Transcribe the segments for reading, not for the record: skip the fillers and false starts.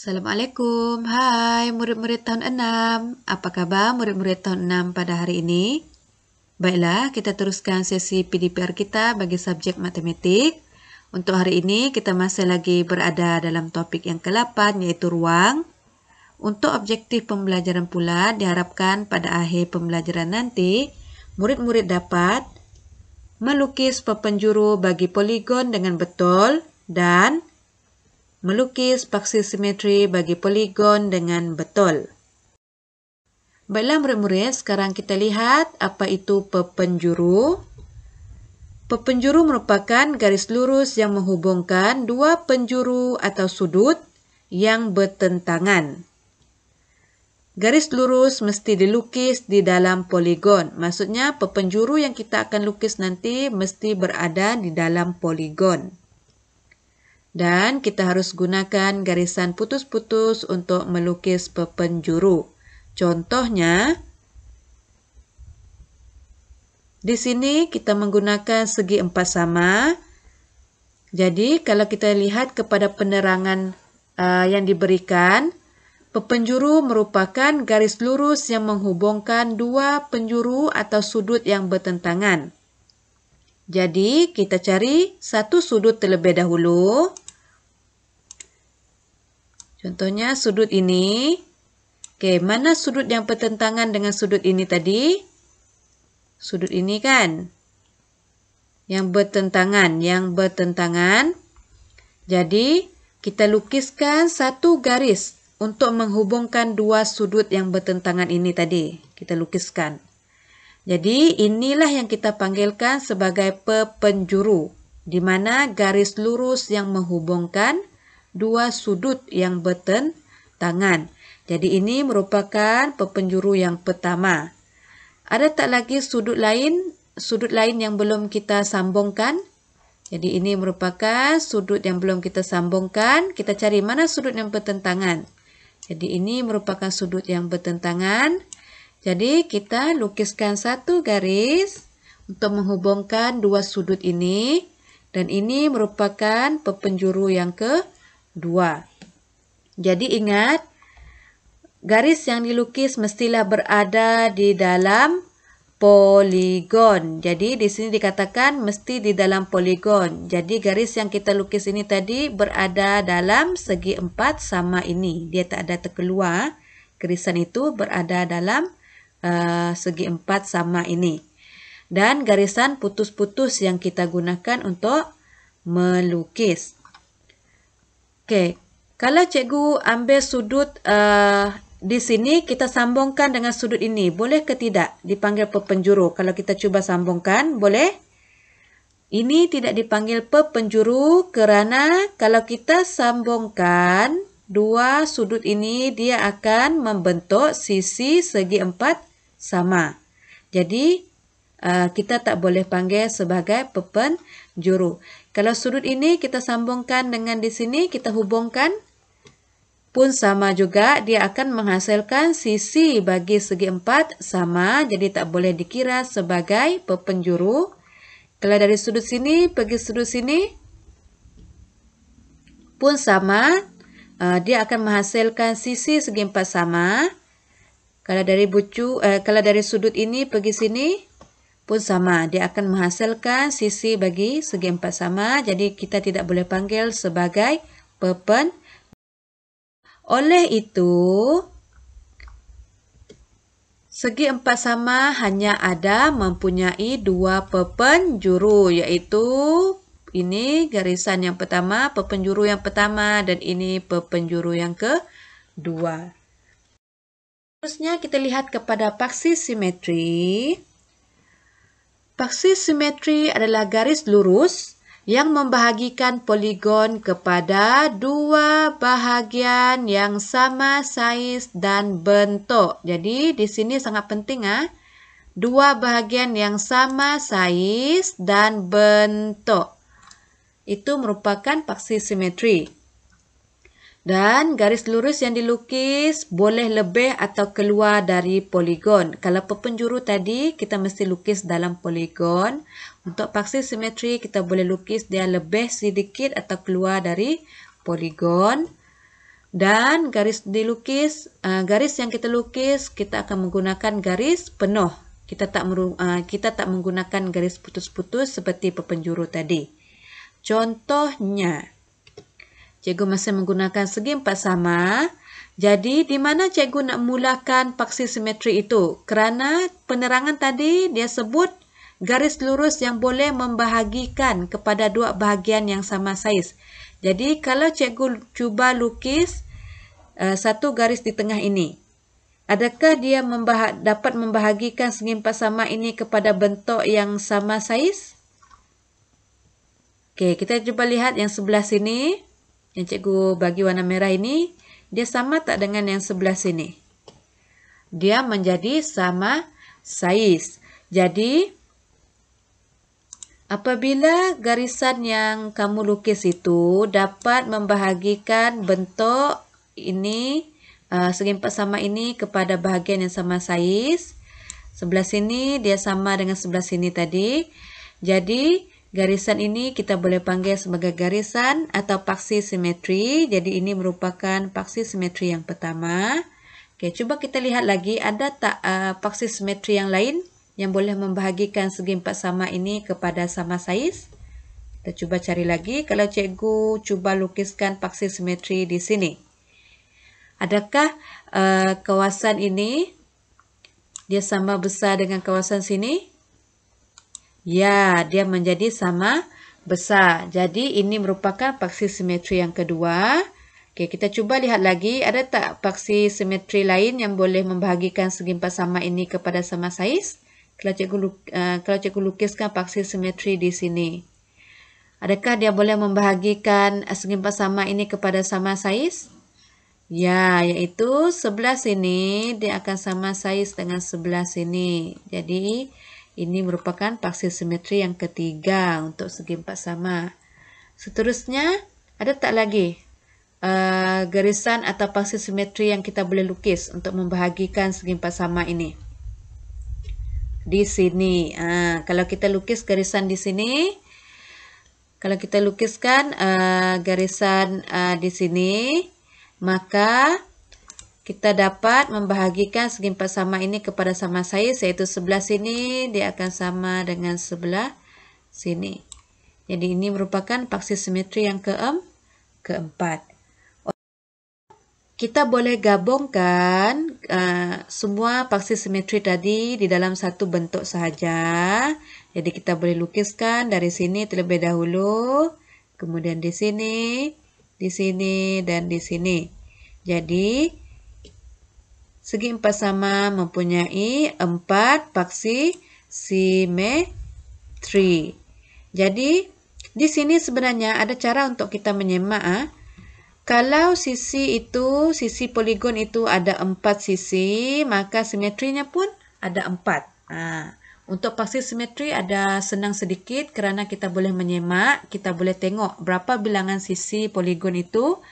Assalamualaikum, hai murid-murid tahun 6. Apa kabar murid-murid tahun 6 pada hari ini? Baiklah, kita teruskan sesi PDPR kita bagi subjek matematik. Untuk hari ini, kita masih lagi berada dalam topik yang ke-8 iaitu ruang. Untuk objektif pembelajaran pula, diharapkan pada akhir pembelajaran nanti, murid-murid dapat melukis perpenjuru bagi poligon dengan betul dan melukis paksi simetri bagi poligon dengan betul. Baiklah murid-murid, sekarang kita lihat apa itu perpenjuru. Perpenjuru merupakan garis lurus yang menghubungkan dua penjuru atau sudut yang bertentangan. Garis lurus mesti dilukis di dalam poligon. Maksudnya perpenjuru yang kita akan lukis nanti mesti berada di dalam poligon. Dan kita harus gunakan garisan putus-putus untuk melukis perpenjuru. Contohnya, di sini kita menggunakan segi empat sama. Jadi, kalau kita lihat kepada penerangan yang diberikan, perpenjuru merupakan garis lurus yang menghubungkan dua penjuru atau sudut yang bertentangan. Jadi, kita cari satu sudut terlebih dahulu. Contohnya sudut ini. Okey, mana sudut yang bertentangan dengan sudut ini tadi? Sudut ini kan? Yang bertentangan. Jadi, kita lukiskan satu garis untuk menghubungkan dua sudut yang bertentangan ini tadi. Kita lukiskan. Jadi, inilah yang kita panggilkan sebagai perpenjuru, di mana garis lurus yang menghubungkan dua sudut yang bertentangan. Jadi ini merupakan perpenjuru yang pertama. Ada tak lagi sudut lain yang belum kita sambungkan? Jadi ini merupakan sudut yang belum kita sambungkan. Kita cari mana sudut yang bertentangan. Jadi ini merupakan sudut yang bertentangan. Jadi kita lukiskan satu garis untuk menghubungkan dua sudut ini. Dan ini merupakan perpenjuru yang kedua. Jadi ingat, garis yang dilukis mestilah berada di dalam poligon. Jadi di sini dikatakan mesti di dalam poligon. Jadi garis yang kita lukis ini tadi berada dalam segi empat sama ini. Dia tak ada terkeluar. Garisan itu berada dalam segi empat sama ini. Dan garisan putus-putus yang kita gunakan untuk melukis. Okey, kalau cikgu ambil sudut di sini, kita sambungkan dengan sudut ini. Boleh ke tidak dipanggil perpenjuru? Kalau kita cuba sambungkan, boleh? Ini tidak dipanggil perpenjuru kerana kalau kita sambungkan dua sudut ini, dia akan membentuk sisi segi empat sama. Jadi, kita tak boleh panggil sebagai perpenjuru. Kalau sudut ini kita sambungkan dengan di sini, kita hubungkan pun sama juga, dia akan menghasilkan sisi bagi segi empat sama, jadi tak boleh dikira sebagai perpenjuru. Kalau dari sudut sini pergi sudut sini pun sama, dia akan menghasilkan sisi segi empat sama. Kalau dari sudut ini pergi sini pun sama, dia akan menghasilkan sisi bagi segi empat sama, jadi kita tidak boleh panggil sebagai perpenjuru. Oleh itu, segi empat sama hanya ada mempunyai dua perpenjuru, iaitu ini garisan yang pertama, perpenjuru yang pertama, dan ini perpenjuru yang kedua. Terusnya kita lihat kepada paksi simetri. Paksi simetri adalah garis lurus yang membahagikan poligon kepada dua bahagian yang sama saiz dan bentuk. Jadi di sini sangat penting dua bahagian yang sama saiz dan bentuk. Itu merupakan paksi simetri. Dan garis lurus yang dilukis boleh lebih atau keluar dari poligon. Kalau perpenjuru tadi kita mesti lukis dalam poligon. Untuk paksi simetri kita boleh lukis dia lebih sedikit atau keluar dari poligon. Dan garis dilukis, garis yang kita lukis, kita akan menggunakan garis penuh. Kita tak menggunakan garis putus-putus seperti pepenjuru tadi. Contohnya, cikgu masih menggunakan segi 4 sama. Jadi, di mana cikgu nak mulakan paksi simetri itu? Kerana penerangan tadi dia sebut garis lurus yang boleh membahagikan kepada dua bahagian yang sama saiz. Jadi, kalau cikgu cuba lukis satu garis di tengah ini, adakah dia dapat membahagikan segi 4 sama ini kepada bentuk yang sama saiz? Okey, kita cuba lihat yang sebelah sini. Yang cikgu bagi warna merah ini, dia sama tak dengan yang sebelah sini? Dia menjadi sama saiz. Jadi, apabila garisan yang kamu lukis itu dapat membahagikan bentuk ini, segi 4 sama ini kepada bahagian yang sama saiz. Sebelah sini dia sama dengan sebelah sini tadi. Jadi, garisan ini kita boleh panggil sebagai garisan atau paksi simetri. Jadi, ini merupakan paksi simetri yang pertama. Okey, cuba kita lihat lagi, ada tak paksi simetri yang lain yang boleh membahagikan segi 4 sama ini kepada sama saiz? Kita cuba cari lagi. Kalau cikgu cuba lukiskan paksi simetri di sini, adakah kawasan ini dia sama besar dengan kawasan sini? Ya, dia menjadi sama besar. Jadi, ini merupakan paksi simetri yang kedua. Okey, kita cuba lihat lagi. Ada tak paksi simetri lain yang boleh membahagikan segi 4 sama ini kepada sama saiz? Kalau cikgu lukiskan paksi simetri di sini, adakah dia boleh membahagikan segi 4 sama ini kepada sama saiz? Ya, iaitu sebelah sini dia akan sama saiz dengan sebelah sini. Jadi, ini merupakan paksi simetri yang ketiga untuk segi 4 sama. Seterusnya, ada tak lagi garisan atau paksi simetri yang kita boleh lukis untuk membahagikan segi 4 sama ini? Di sini. Kalau kita lukis garisan di sini, kalau kita lukiskan garisan di sini, maka kita dapat membahagikan segi 4 sama ini kepada sama saiz, iaitu sebelah sini dia akan sama dengan sebelah sini. Jadi ini merupakan paksi simetri yang keempat. Kita boleh gabungkan semua paksi simetri tadi di dalam satu bentuk sahaja. Jadi kita boleh lukiskan dari sini terlebih dahulu, kemudian di sini, dan di sini. Jadi segi 4 sama mempunyai 4 paksi simetri. Jadi, di sini sebenarnya ada cara untuk kita menyemak. Kalau sisi poligon itu ada 4 sisi, maka simetrinya pun ada 4. Untuk paksi simetri ada senang sedikit kerana kita boleh menyemak, kita boleh tengok berapa bilangan sisi poligon itu,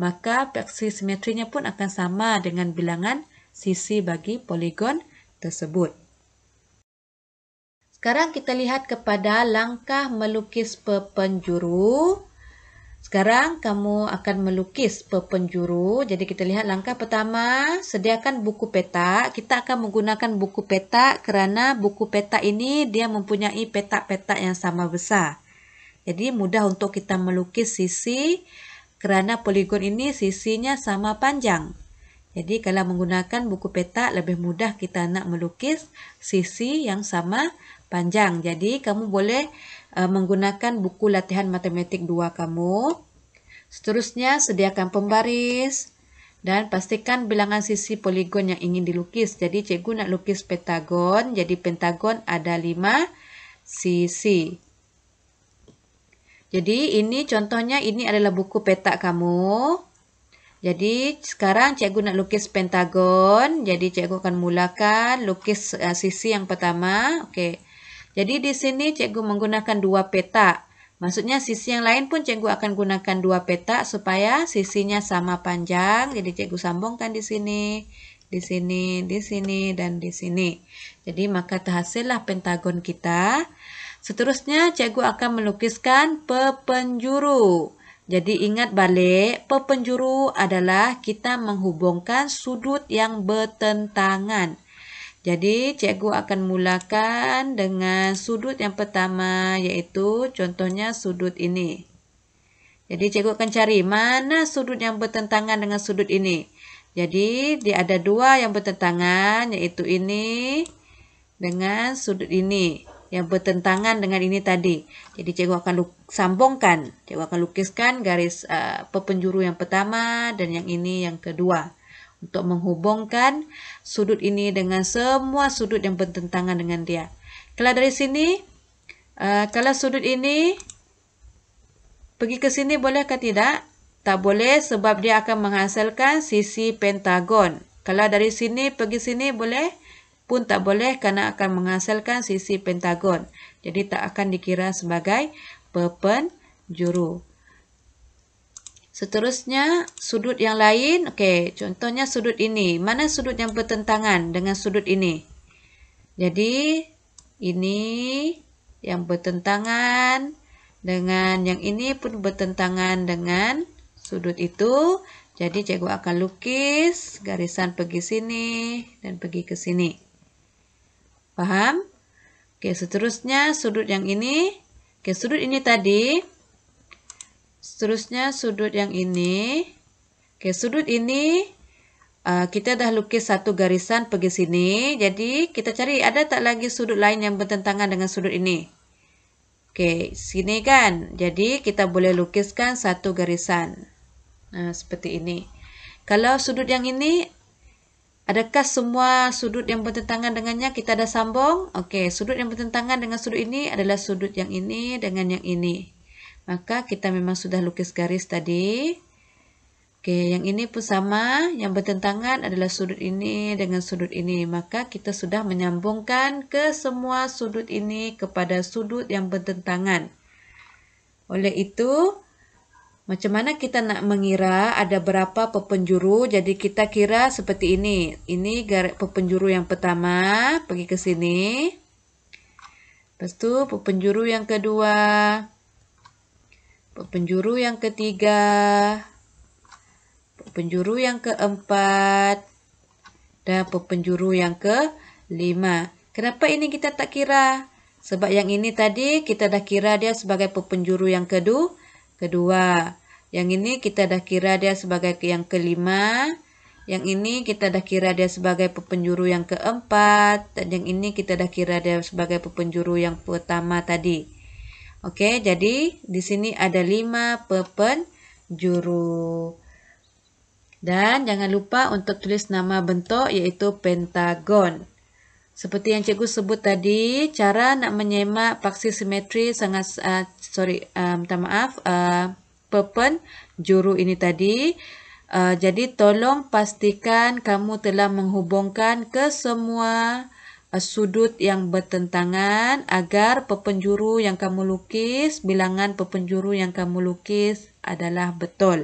maka paksi simetrinya pun akan sama dengan bilangan sisi bagi poligon tersebut. Sekarang kita lihat kepada langkah melukis pepenjuru. Sekarang kamu akan melukis pepenjuru. Jadi kita lihat langkah pertama, sediakan buku peta. Kita akan menggunakan buku peta kerana buku peta ini dia mempunyai petak-petak yang sama besar. Jadi mudah untuk kita melukis sisi kerana poligon ini sisinya sama panjang. Jadi kalau menggunakan buku peta lebih mudah kita nak melukis sisi yang sama panjang. Jadi kamu boleh menggunakan buku latihan matematik 2 kamu. Seterusnya sediakan pembaris dan pastikan bilangan sisi poligon yang ingin dilukis. Jadi cikgu nak lukis pentagon. Jadi pentagon ada 5 sisi. Jadi ini contohnya, ini adalah buku peta kamu. Jadi sekarang cikgu nak lukis pentagon. Jadi cikgu akan mulakan lukis sisi yang pertama. Okey. Jadi di sini cikgu menggunakan 2 petak. Maksudnya sisi yang lain pun cikgu akan gunakan 2 petak supaya sisinya sama panjang. Jadi cikgu sambungkan di sini, di sini, di sini, dan di sini. Jadi maka terhasillah pentagon kita. Seterusnya cikgu akan melukiskan pepenjuru. Jadi ingat balik, perpenjuru adalah kita menghubungkan sudut yang bertentangan. Jadi cikgu akan mulakan dengan sudut yang pertama, iaitu contohnya sudut ini. Jadi cikgu akan cari mana sudut yang bertentangan dengan sudut ini. Jadi dia ada dua yang bertentangan, iaitu ini dengan sudut ini yang bertentangan dengan ini tadi. Jadi cikgu akan sambungkan. Cikgu akan lukiskan garis perpenjuru yang pertama dan yang ini yang kedua. Untuk menghubungkan sudut ini dengan semua sudut yang bertentangan dengan dia. Kalau dari sini, kalau sudut ini pergi ke sini boleh ke tidak? Tak boleh sebab dia akan menghasilkan sisi pentagon. Kalau dari sini pergi sini boleh? Pun tak boleh kerana akan menghasilkan sisi pentagon. Jadi tak akan dikira sebagai perpenjuru. Seterusnya, sudut yang lain. Okey, contohnya sudut ini. Mana sudut yang bertentangan dengan sudut ini? Jadi, ini yang bertentangan dengan yang ini pun bertentangan dengan sudut itu. Jadi, cikgu akan lukis garisan pergi sini dan pergi ke sini. Faham? Okey, seterusnya sudut yang ini. Okey, sudut ini tadi. Seterusnya sudut yang ini. Okey, sudut ini kita dah lukis satu garisan pergi sini. Jadi, kita cari ada tak lagi sudut lain yang bertentangan dengan sudut ini. Okey, sini kan. Jadi, kita boleh lukiskan satu garisan. Seperti ini. Kalau sudut yang ini, adakah semua sudut yang bertentangan dengannya kita dah sambung? Okey, sudut yang bertentangan dengan sudut ini adalah sudut yang ini dengan yang ini. Maka kita memang sudah lukis garis tadi. Okey, yang ini pun sama. Yang bertentangan adalah sudut ini dengan sudut ini. Maka kita sudah menyambungkan ke semua sudut ini kepada sudut yang bertentangan. Oleh itu, macam mana kita nak mengira ada berapa perpenjuru? Jadi kita kira seperti ini. Ini perpenjuru yang pertama, pergi ke sini. Lepas tu perpenjuru yang kedua. Perpenjuru yang ketiga. Perpenjuru yang keempat. Dan perpenjuru yang kelima. Kenapa ini kita tak kira? Sebab yang ini tadi kita dah kira dia sebagai perpenjuru yang kedua. Yang ini kita dah kira dia sebagai yang kelima. Yang ini kita dah kira dia sebagai perpenjuru yang keempat. Dan yang ini kita dah kira dia sebagai perpenjuru yang pertama tadi. Okey, jadi di sini ada 5 perpenjuru. Dan jangan lupa untuk tulis nama bentuk iaitu pentagon. Seperti yang cikgu sebut tadi, cara nak menyemak paksi simetri sangat perpenjuru ini tadi. Jadi tolong pastikan kamu telah menghubungkan ke semua sudut yang bertentangan agar perpenjuru yang kamu lukis, bilangan perpenjuru yang kamu lukis adalah betul.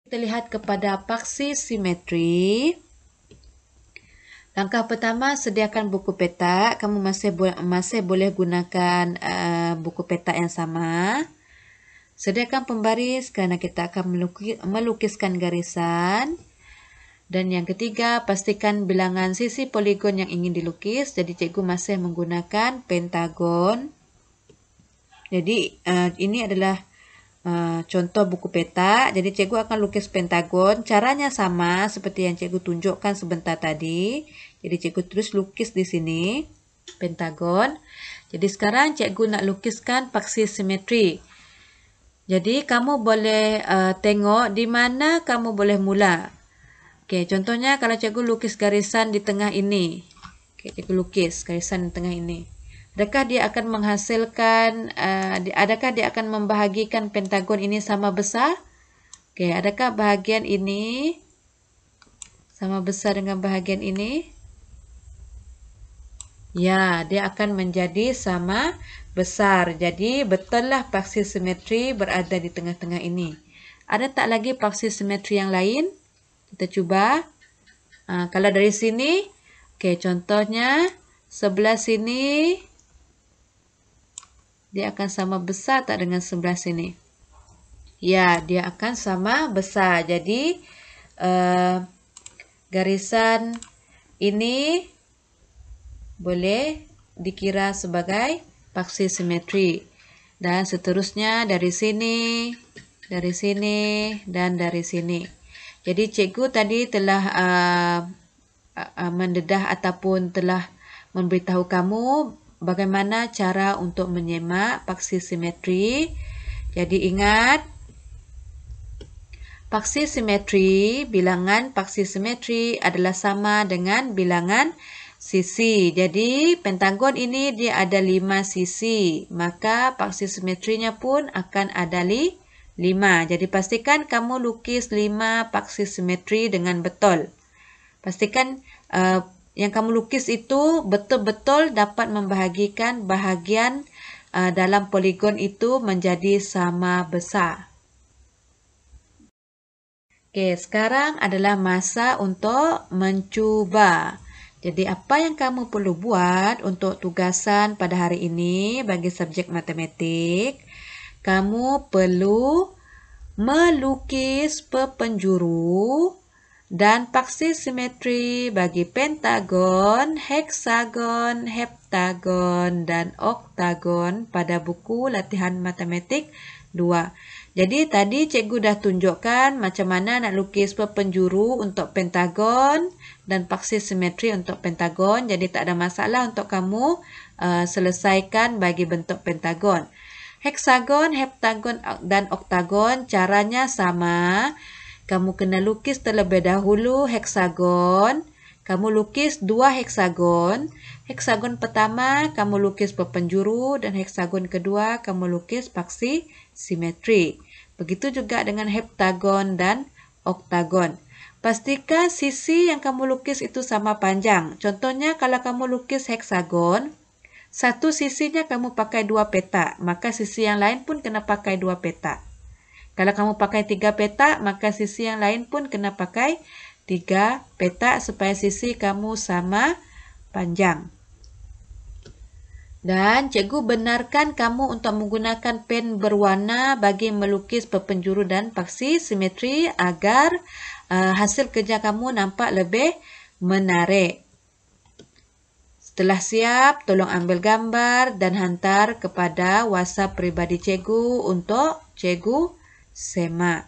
Kita lihat kepada paksi simetri. Langkah pertama, sediakan buku petak. Kamu masih boleh gunakan buku petak yang sama. Sediakan pembaris kerana kita akan melukiskan garisan. Dan yang ketiga, pastikan bilangan sisi poligon yang ingin dilukis. Jadi cikgu masih menggunakan pentagon. Jadi ini adalah contoh buku petak. Jadi cikgu akan lukis pentagon. Caranya sama seperti yang cikgu tunjukkan sebentar tadi. Jadi cikgu terus lukis di sini pentagon. Jadi sekarang cikgu nak lukiskan paksi simetri. Jadi kamu boleh tengok di mana kamu boleh mula. Okey, contohnya kalau cikgu lukis garisan di tengah ini. Okey, cikgu lukis garisan di tengah ini. Adakah dia akan menghasilkan, adakah dia akan membahagikan pentagon ini sama besar? Okey, adakah bahagian ini sama besar dengan bahagian ini? Ya, dia akan menjadi sama besar. Jadi, betullah paksi simetri berada di tengah-tengah ini. Ada tak lagi paksi simetri yang lain? Kita cuba. Kalau dari sini, okey, contohnya sebelah sini dia akan sama besar tak dengan sebelah sini? Ya, dia akan sama besar. Jadi, garisan ini boleh dikira sebagai paksi simetri. Dan seterusnya dari sini, dan dari sini. Jadi, cikgu tadi telah mendedah ataupun telah memberitahu kamu bagaimana cara untuk menyemak paksi simetri. Jadi ingat, paksi simetri, bilangan paksi simetri adalah sama dengan bilangan sisi. Jadi pentagon ini dia ada 5 sisi, maka paksi simetrinya pun akan ada 5. Jadi pastikan kamu lukis 5 paksi simetri dengan betul. Pastikan yang kamu lukis itu betul-betul dapat membahagikan bahagian dalam poligon itu menjadi sama besar. Oke, sekarang adalah masa untuk mencuba. Jadi apa yang kamu perlu buat untuk tugasan pada hari ini bagi subjek matematik? Kamu perlu melukis perpenjuru dan paksi simetri bagi pentagon, heksagon, heptagon, dan oktagon pada buku latihan matematik 2. Jadi tadi cikgu dah tunjukkan macam mana nak lukis perpenjuru untuk pentagon dan paksi simetri untuk pentagon. Jadi tak ada masalah untuk kamu selesaikan bagi bentuk pentagon. Heksagon, heptagon, dan oktagon caranya sama. Kamu kena lukis terlebih dahulu heksagon. Kamu lukis 2 heksagon. Heksagon pertama kamu lukis perpenjuru dan heksagon kedua kamu lukis paksi simetri. Begitu juga dengan heptagon dan oktagon. Pastikan sisi yang kamu lukis itu sama panjang. Contohnya kalau kamu lukis heksagon, satu sisinya kamu pakai 2 petak, maka sisi yang lain pun kena pakai 2 petak. Kalau kamu pakai 3 petak, maka sisi yang lain pun kena pakai 3 petak supaya sisi kamu sama panjang. Dan cikgu benarkan kamu untuk menggunakan pen berwarna bagi melukis perpenjuru dan paksi simetri agar hasil kerja kamu nampak lebih menarik. Setelah siap, tolong ambil gambar dan hantar kepada WhatsApp peribadi cikgu untuk cikgu semak.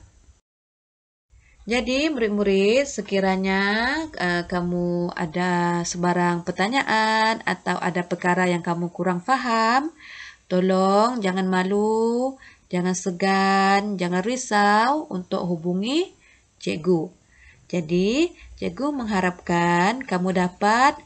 Jadi murid-murid, sekiranya kamu ada sebarang pertanyaan atau ada perkara yang kamu kurang faham, tolong jangan malu, jangan segan, jangan risau untuk hubungi cikgu. Jadi, cikgu mengharapkan kamu dapat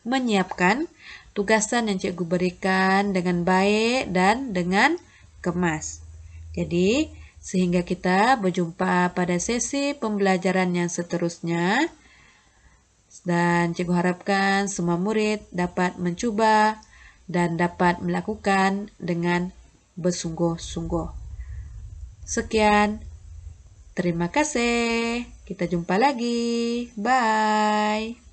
menyiapkan tugasan yang cikgu berikan dengan baik dan dengan kemas. Jadi, sehingga kita berjumpa pada sesi pembelajaran yang seterusnya. Dan cikgu harapkan semua murid dapat mencuba dan dapat melakukan dengan bersungguh-sungguh. Sekian. Terima kasih. Kita jumpa lagi. Bye.